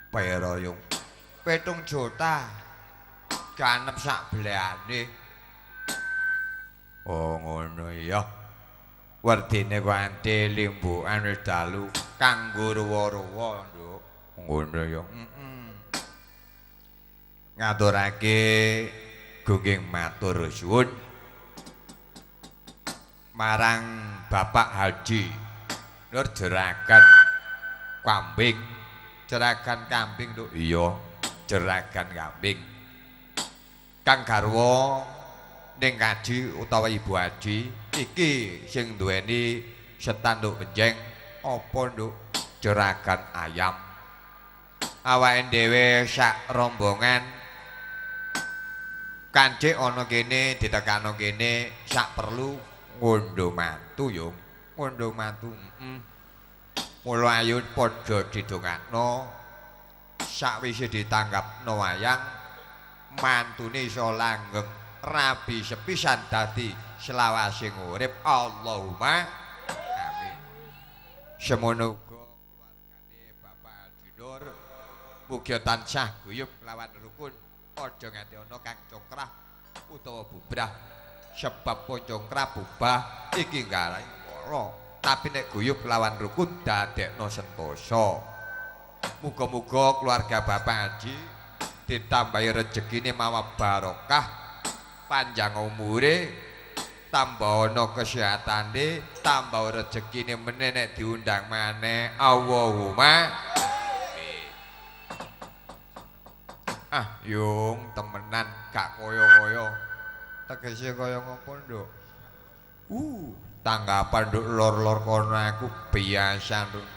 Pira yung 7 juta. Ganep sak belane. Oh ngono ya. Werdine kanthi limbukan wis dalu kanggo ruwa-ruwa, Nduk. Ngono ya. Ngaturake gunging matur suwun marang Bapak Haji Nur jeragan kambing. Jeragan kambing, Nduk. Iya, jeragan kambing. Kang garwa ning kaji utawa Ibu Haji iki sing duweni setanduk benjeng apa, Nduk? Jeragan ayam. Awake dhewe sak rombongan kancik ana kene ditekano kene sak perlu ngundho mantu yo. Ngundho mantu. Mula ayo padha didongakno sakwise ditanggapno wayang mantune iso langgeng rabi sepisan dadi selawasing urip. Allahumma amin. Semono uga keluargane Bapak Haji Nur mugi tansah guyub lawan rukun, aja nganti ana kang congkrah utawa bubrah. Sebab congkrah bubah iki nggarahi lara, tapi nek guyub lawan rukun dadekno sentosa. Muga-muga keluarga Bapak Haji ditambahi rezekine mawa barokah, panjang umure, tambah ana kesehatane, tambah rezekine meneh nek diundang maneh. Allahumma yung temenan gak kaya-kaya. Tegese kaya ngopo, Nduk? Tanggapan Nduk lor-lor kono aku biasa, Nduk.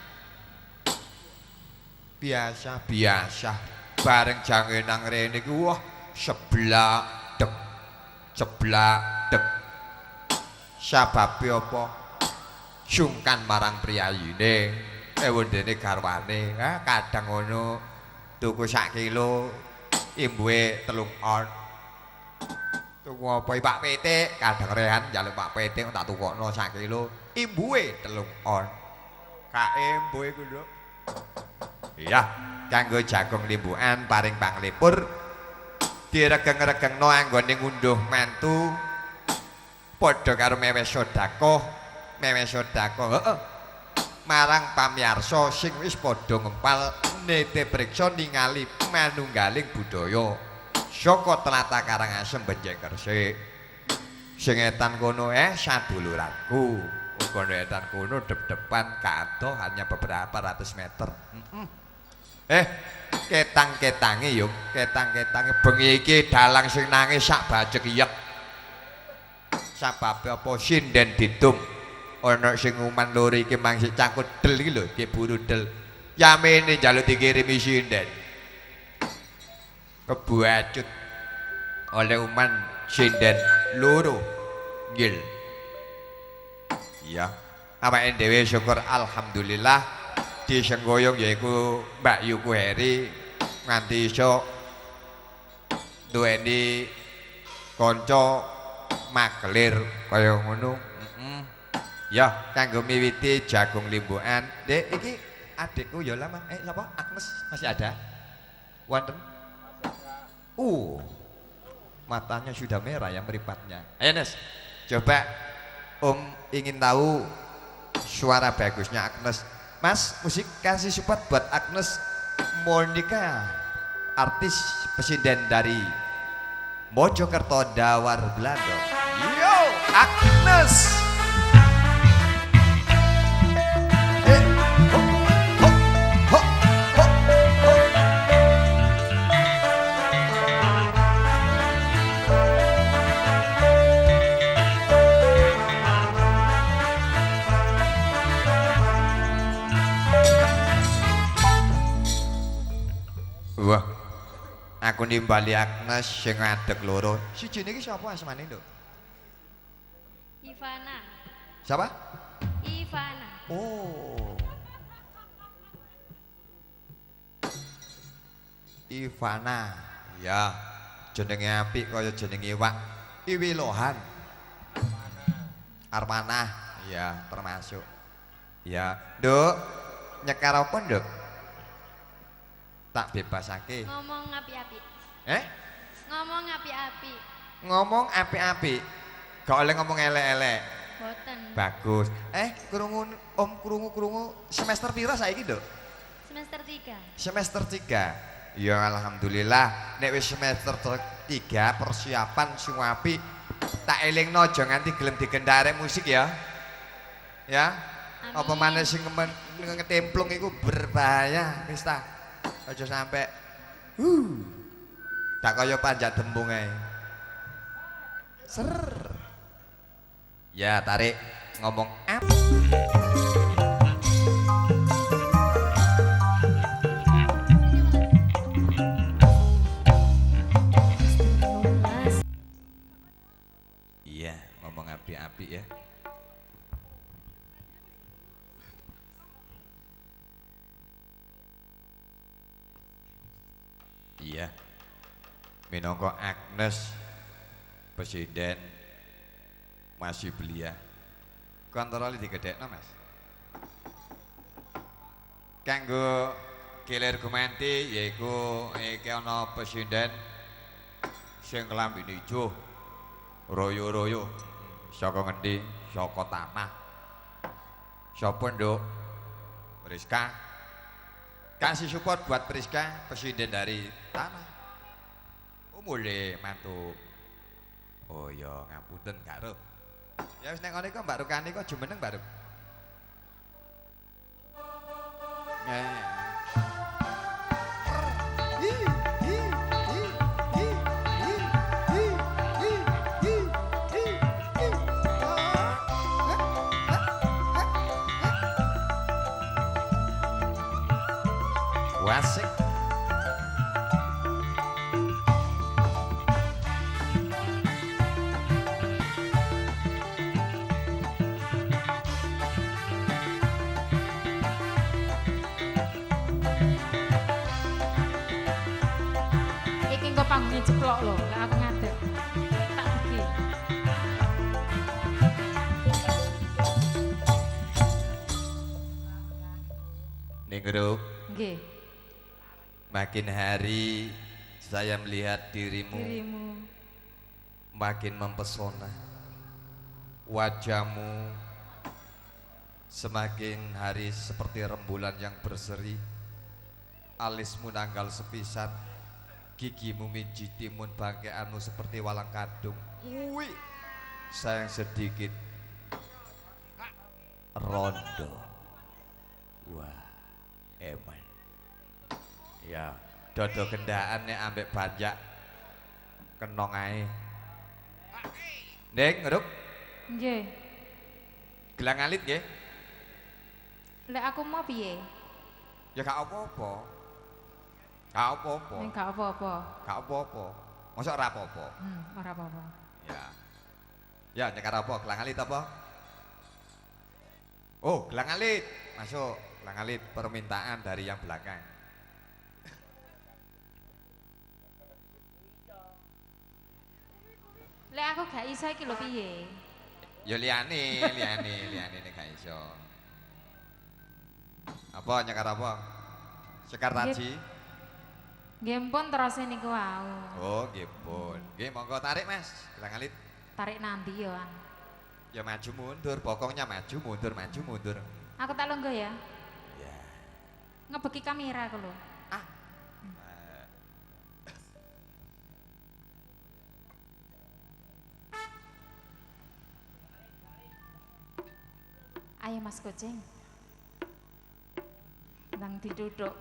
Biasa. Bareng jange nang rene iki wah seblak dek. Sababe apa? Sungkan marang priyayine, wendene garwane. Kadang ngono tuku sak kilo imbuhe 3 on. Tuku apa Pak Petik, kadang rehan njaluk Pak Petik tak tukokno sak kilo imbuhe 3 on. Kae imbuhe ku, Nduk. Iya, kanggo jagung limbukan paring panglipur diregeng-regengno anggone ngunduh mantu padha karo meweh sedekah, heeh. Marang pamirsa sing wis padha ngempal nete priksa ningali manunggaling budaya saka tlatah Karangasem Benjeng Gresik. Sing etan kono saduluranku. Uga etan kono dep-depan kadoh hanya beberapa ratus meter. Ketang-ketange yo, ketang-ketange bengi iki dalang sing nangis sak bajek iyek. Sababe apa sinden ditum. Ana sing uman loro iki mangsi cangkut del iki lho, diburu del. Yamene njaluk dikirimi sinden. Kebuacut oleh uman sinden loro. Nggih. Iya. Awake dhewe syukur alhamdulillah disenggoyong yaiku Mbak Yuku Heri nganti iso duweni kanca magelir kaya ngono. Ya, kanggo miwiti jagung limbukan. Dek, iki adikku ya lama. Sapa? Agnes masih ada? Wonten? Matanya sudah merah ya meripatnya. Ayo Nes, coba Om ingin tahu suara bagusnya Agnes. Mas, musik kasih support buat Agnes Monica, artis presiden dari Mojokerto Dawar Belanda. Yo, Agnes. Wah, aku nimbali Agnes sing ngadeg loro. Sijine iki sapa asmane, Nduk? Ivana. Siapa? Ivana. Oh. Ivana. Ya, jenenge apik kaya jenenge iwak. Iwilohan. Armanah. Ya, termasuk. Ya, Nduk. Nyekar apa, Nduk? Tak bebasake. Ngomong api-api. Ngomong api-api. Ngomong api-api. Gak oleh ngomong elek-elek. Boten. Bagus. Krungu Om krungu semester pira saiki, Nduk? Semester 3. Semester 3. Ya alhamdulillah nek wis semester 3 persiapan sing apik. Tak elingno aja nganti gelem digendharek musik ya. Ya. Amin. Apa maneh sing ngetemplung iku berbahaya wis ta. Aja sampe tak kaya panjat tembung ae. Ser. Ya tarik ngomong apa? Iya, ngomong api-api ya. Iya. Minangka Agnes Presiden masih belia. Kontrol digedhekno, Mas. Kanggo kilir gumanti yaiku iki ana presiden sing klambine ijo. Royo-royo. Saka ngendi? Saka tanah. Sapa, Nduk? Priska. Kasih support buat Priska, presiden dari tanah. Mulai mantu. Oh ya ngapunten gak Ruh. Ya wis nek ngene kok Mbak Rukani kok jumeneng Mbak Ruk. Wasik. Panggungnya ceplok loh, lek aku ngadeg. Tak pergi. Ning Ruh. Nggih. Makin hari saya melihat dirimu makin mempesona. Wajahmu semakin hari seperti rembulan yang berseri. Alismu nanggal sepisan. Gigimu miji timun bangkeanmu seperti walang kadung. Wih, sayang sedikit rondo. Wah, eman. Ya, dodo gendaan nek ambek banjak kenong ae. Ning, Ngeruk. Nggih. Gelang alit nggih. Lek aku mau piye? Ya gak apa-apa. Gak apa-apa. Ning gak apa-apa. Gak apa-apa. Mosok ora apa-apa. Ora apa-apa. Ya. Ya nyekar apa? Gelang alit apa? Oh, gelang alit. Masuk. Gelang alit permintaan dari yang belakang. Lek aku gak iso iki lho piye? Ya liyane nek gak iso. Apa nyekar apa? Sekar taji. Nggih pun terus niku wau. Oh, nggih pun. Nggih monggo tarik Mas, gelang alit. Tarik nanti yo. Ya maju mundur, pokoknya maju mundur, maju mundur. Aku tak longgo ya. Ya. Ngebeki kamera aku lho. Ah. Ayo Mas Kucing. Nang diduduk.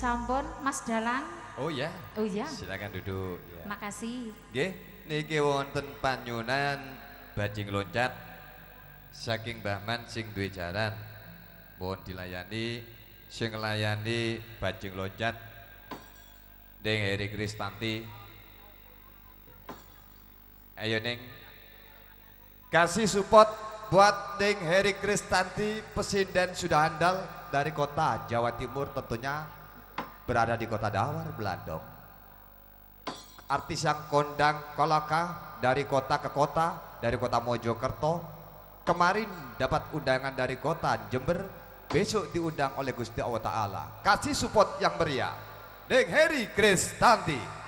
Sampun Mas Dalang. Oh ya. Oh iya. Silakan duduk. Ya. Makasih. Nggih, niki wonten panyunan bajing loncat saking Mbahman sing duwe jaran. Mohon dilayani sing nglayani bajing loncat Deng Heri Kristanti. Ayo Neng. Kasih support buat Deng Heri Kristanti, pesinden sudah handal dari kota Jawa Timur, tentunya berada di kota Dawar, Belandong. Artis yang kondang kolaka dari kota ke kota, dari kota Mojokerto. Kemarin dapat undangan dari kota Jember, besok diundang oleh Gusti Allah Ta'ala. Kasih support yang meriah Deng Heri Kristanti.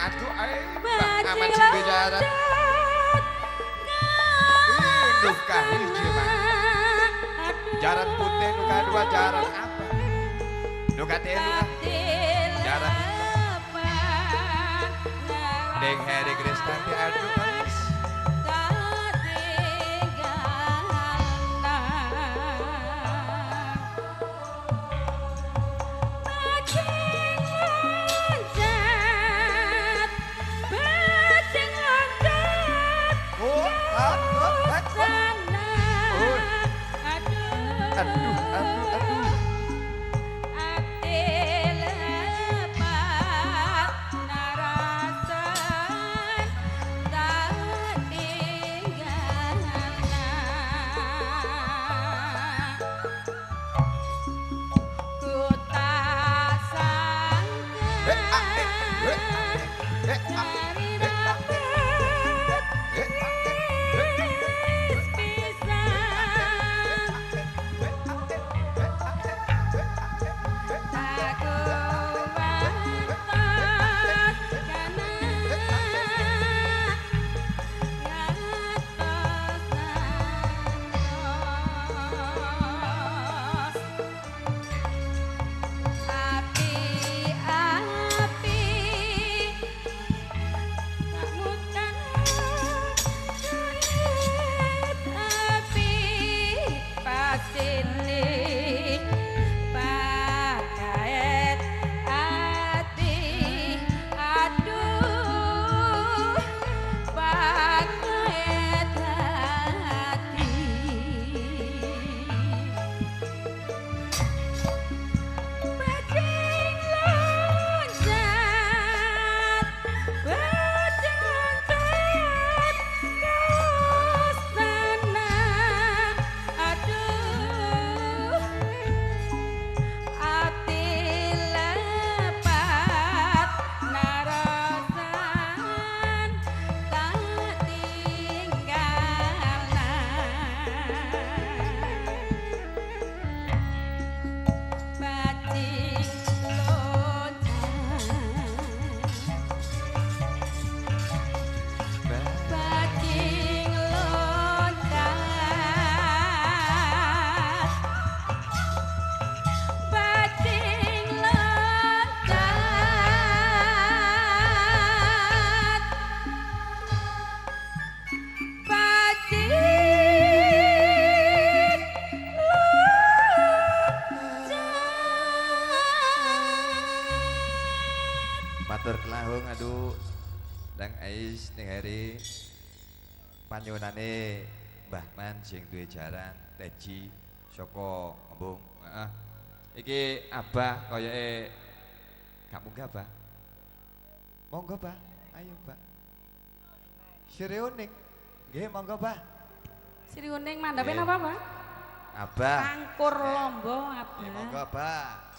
Aduh, Mbak aman sing bicara. Duh kahil jaran putih nuka dua jaran apa? Nuka telu ah. Jaran Deng Heri Kristanti aduh manis. Aduh. matur kelahung aduh Ndang Ais ning hari panyunane Mbah Man sing duwe jaran teji saka Embung. Heeh. Iki Abah koyoke gak munggah, Bah. Monggo, Bah. Ayo, Bah. Sireuning. Nggih, monggo, Bah. Sri Uning mandhape Nggih. napa, Pak? Abah. Angkur Lombo apa? Nggih, monggo, Bah.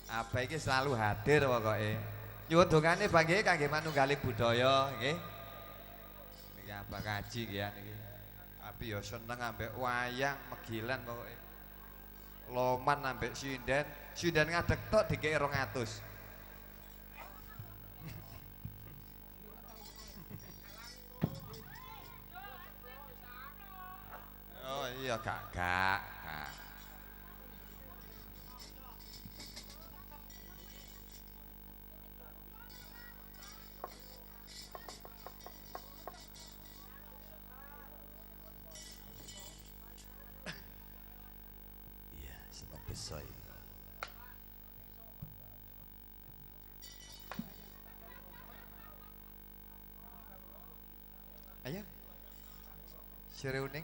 Abah iki selalu hadir pokoke. Nyuwun dongane Bah nggih kangge manunggaling budaya nggih. Niki Abah kaji nggih ya niki. Abi ya seneng ambek wayang megilan pokoke. Loman ambek sinden, sinden ngadeg tok dikek 200. Oh iya gak. Iya, seneng besoy. Ayo. Sireuning.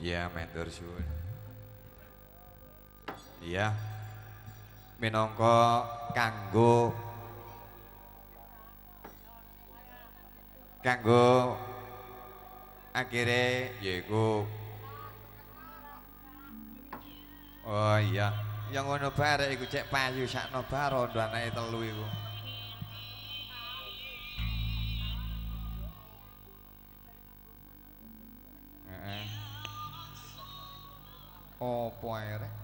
Iya, matur suwun. Iya. Minangka kanggo akhire yaiku oh iya, yang ngono barek iku cek payu sakno barondo anake telu iku. Heeh. Opo ae rek?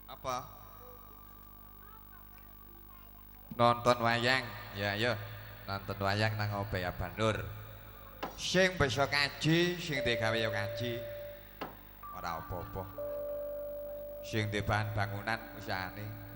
Apa? Nonton wayang. Ya, ayo. Nonton wayang nang Obaya Banur. Sing bisa kaji, sing digawe ya kaji. Ora apa-apa. Sing di bahan bangunan usahane.